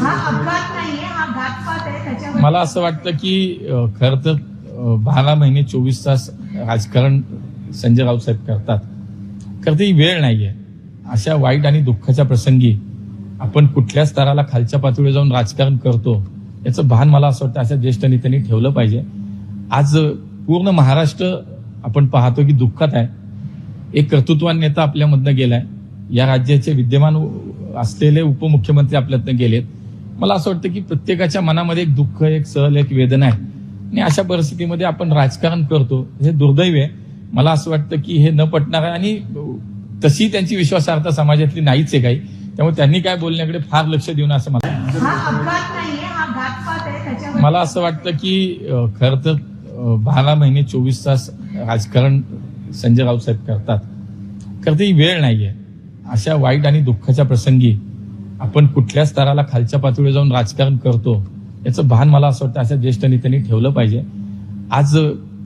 हा अपघात नाहीये, हा घातपात आहे. त्याच्यावर मला असं वाटतं की खरं तर 12 महिने 24 तास राजकारण संजय राऊत साहेब करतात. खरं तर ही वेळ नाहीये. अशा वाईट आणि दुःखाच्या प्रसंगी आपण कुठल्या स्तराला खालच्या पातळीवर जाऊन राजकारण करतो याचं भान मला असं वाटतं अशा ज्येष्ठ नेत्यांनी ठेवलं पाहिजे. आज पूर्ण महाराष्ट्र आपण पाहतो की दुःखात आहे. एक कर्तृत्वान नेता आपल्यामधनं गेलाय. या राज्याचे विद्यमान असलेले उपमुख्यमंत्री आपल्यातनं गेलेत. मला असं वाटतं की प्रत्येकाच्या मनामध्ये एक दुःख, एक सल, एक वेदना आहे आणि अशा परिस्थितीमध्ये आपण राजकारण करतो हे दुर्दैव आहे. मला असं वाटतं की हे न पटणार आहे आणि तशी त्यांची विश्वासार्हता समाजातली नाहीच आहे काही. त्यामुळे त्यांनी काय बोलण्याकडे फार लक्ष देऊ नये असं मला हा अपघात नाहीये, हा घातपात आहे. त्याच्यावर मला असं वाटतं की खरं तर 12 महिने 24 तास राजकारण संजय राऊत साहेब करतात. खरं तर ही वेळ नाहीये. अशा वाईट आणि दुःखाच्या प्रसंगी आपण कुठल्या स्तराला खालच्या पातळीवर जाऊन राजकारण करतो याचं भान मला असं वाटतं अशा ज्येष्ठ नेत्यांनी ठेवलं पाहिजे. आज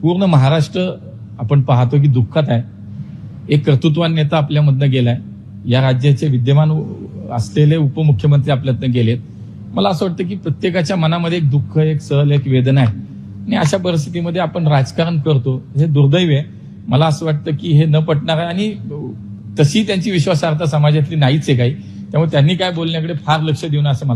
पूर्ण महाराष्ट्र आपण पाहतो की दुःखात आहे. एक कर्तृत्वान नेता आपल्यामधनं गेलाय. या राज्याचे विद्यमान असलेले उपमुख्यमंत्री आपल्यातनं गेलेत. मला असं वाटतं की प्रत्येकाच्या मनामध्ये एक दुःख, एक सल, एक वेदना आहे आणि अशा परिस्थितीमध्ये आपण राजकारण करतो हे दुर्दैव आहे. मला असं वाटतं की हे न पटणार आहे आणि तशी त्यांची विश्वासार्हता समाजातली नाहीच आहे काही. त्यामुळे त्यांनी काय बोलण्याकडे फार लक्ष देऊ नये असं मला